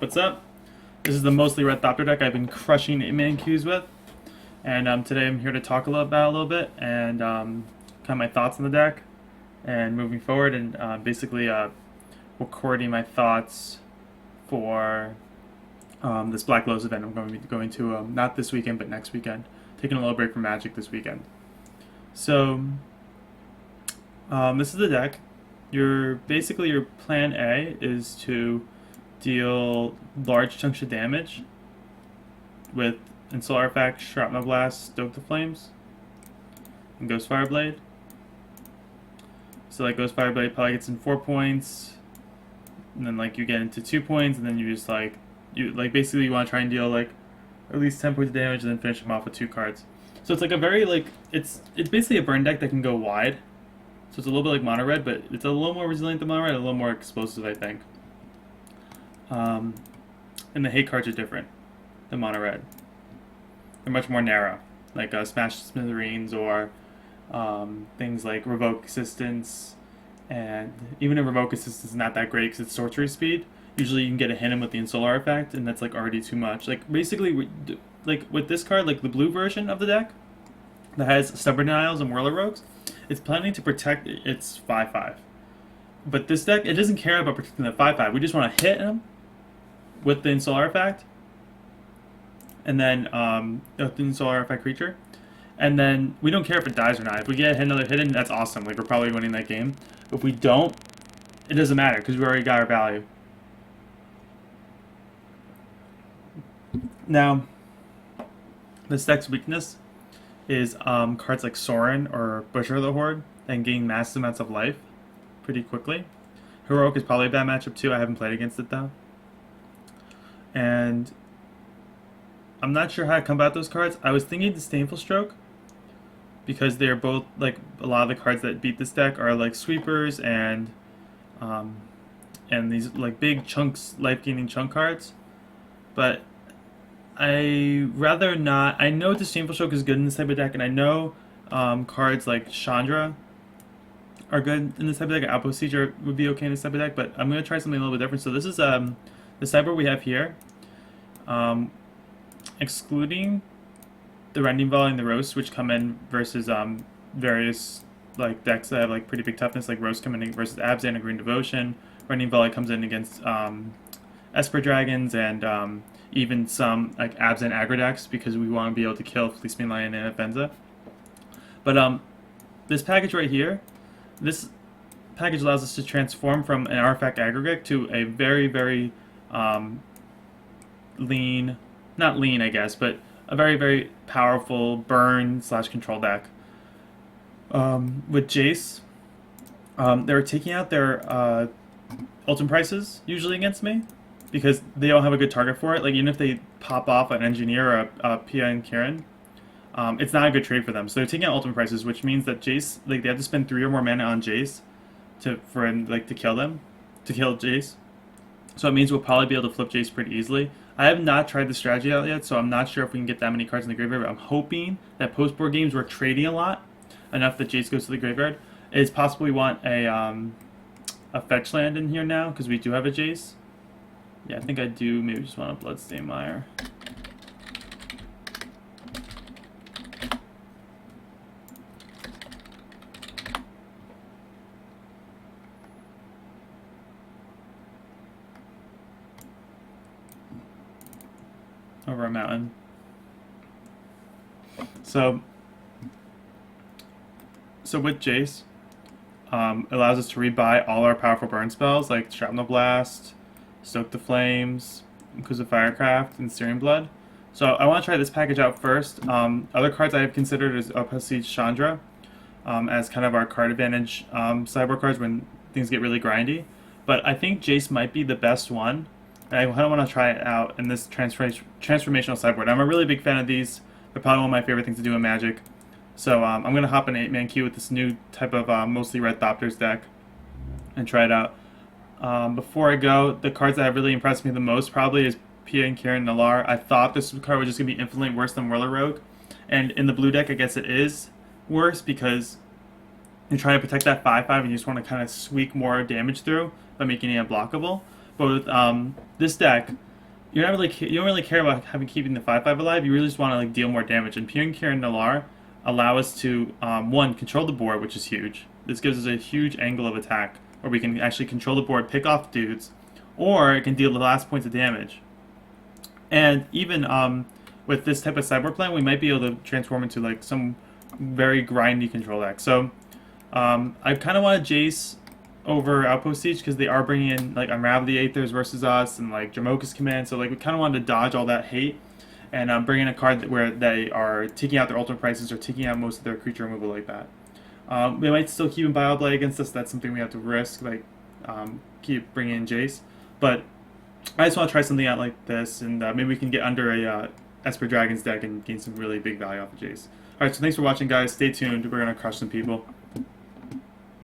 What's up? This is the mostly red Thopter deck I've been crushing 8-man queues with. And today I'm here to talk about a little bit and kind of my thoughts on the deck and moving forward and basically recording my thoughts for this Black Lotus event I'm going to be going to not this weekend but next weekend. Taking a little break from Magic this weekend. So this is the deck. Your plan A is to deal large chunks of damage with Ensoul Artifact, Shrapnel Blast, Stoke the Flames, and Ghostfire Blade. So like Ghostfire Blade probably gets in 4 points, and then like you get into 2 points, and then you just basically you want to try and deal like at least 10 points of damage, and then finish them off with 2 cards. So it's like a very it's basically a burn deck that can go wide. So it's a little bit like Mono Red, but it's a little more resilient than Mono Red, a little more explosive, I think. And the hate cards are different than Mono Red. They're much more narrow, like Smash Smithereens or things like Revoke Assistance. And even a Revoke Assistance is not that great because it's sorcery speed. Usually you can get a hit in with the Ensoul Artifact, and that's like already too much. Like basically, like with this card, like the blue version of the deck that has Stubborn Denials and Whirler Rogues, it's planning to protect its 5/5. But this deck, it doesn't care about protecting the 5/5. We just want to hit him with the Ensoul Artifact, and then the Ensoul Artifact creature, and then we don't care if it dies or not. If we get another hit in, that's awesome. Like we're probably winning that game. If we don't, it doesn't matter because we already got our value. Now, this deck's weakness is cards like Sorin or Butcher of the Horde and gain massive amounts of life pretty quickly. Heroic is probably a bad matchup too. I haven't played against it though. And I'm not sure how to combat those cards. I was thinking Disdainful Stroke because they're both like a lot of the cards that beat this deck are like sweepers and these like big chunks, life-gaining chunk cards. But I rather not. I know Disdainful Stroke is good in this type of deck, and I know cards like Chandra are good in this type of deck. Outpost Siege would be okay in this type of deck, but I'm going to try something a little bit different. So this is the sideboard we have here, excluding the Rending Volley and the Roast, which come in versus various like decks that have like pretty big toughness, like Roast coming in versus Abzan and Green Devotion. Rending Volley comes in against Esper Dragons and even some like Abzan aggro decks because we want to be able to kill Fleeceman Lion and Offenza. But this package right here, this package allows us to transform from an artifact aggregate to a very, very lean, not lean I guess, but a very, very powerful burn/control deck. With Jace, they're taking out their ultimate prices usually against me because they don't have a good target for it. Like even if they pop off an Engineer or a Pia and Kiran, it's not a good trade for them. So they're taking out ultimate prices, which means that Jace, like they have to spend 3 or more mana on Jace to kill them, to kill Jace. So it means we'll probably be able to flip Jace pretty easily. I have not tried the strategy out yet, so I'm not sure if we can get that many cards in the graveyard, but I'm hoping that post-board games we're trading a lot, enough that Jace goes to the graveyard. It's possible we want a fetch land in here now, because we do have a Jace. Yeah, I think I do maybe just want a Bloodstained Mire. Over a mountain. So with Jace, it allows us to rebuy all our powerful burn spells like Shrapnel Blast, Stoke the Flames, Exquisite Firecraft, and Searing Blood. So I want to try this package out first. Other cards I have considered is Outpost Siege Chandra as kind of our card advantage sideboard cards when things get really grindy. But I think Jace might be the best one. I kind of want to try it out in this transformational sideboard. I'm a really big fan of these. They're probably one of my favorite things to do in Magic. So I'm going to hop an 8-man queue with this new type of mostly red Thopters deck and try it out. Before I go, the cards that have really impressed me the most probably is Pia and Kiran Nalaar. I thought this card was just going to be infinitely worse than Whirler Rogue. And in the blue deck, I guess it is worse because you're trying to protect that 5/5 and you just want to kind of squeak more damage through by making it unblockable. But with this deck, you don't really care about keeping the 5/5 alive. You really just want to like deal more damage. And Pia and Kiran Nalaar allow us to one, control the board, which is huge. This gives us a huge angle of attack where we can actually control the board, pick off dudes, or it can deal the last points of damage. And even with this type of sideboard plan, we might be able to transform into like some very grindy control deck. So I kind of want to Jace over Outpost Siege because they are bringing in like Unravel the Aethers versus us and like Jamoka's Command. So like we kind of wanted to dodge all that hate and bring in a card where they are taking out their ultimate prices or taking out most of their creature removal like that. They might still keep in Bio Blade against us. That's something we have to risk, like keep bringing in Jace. But I just want to try something out like this, and maybe we can get under a Esper Dragon's deck and gain some really big value off of Jace. Alright, so thanks for watching, guys. Stay tuned. We're going to crush some people.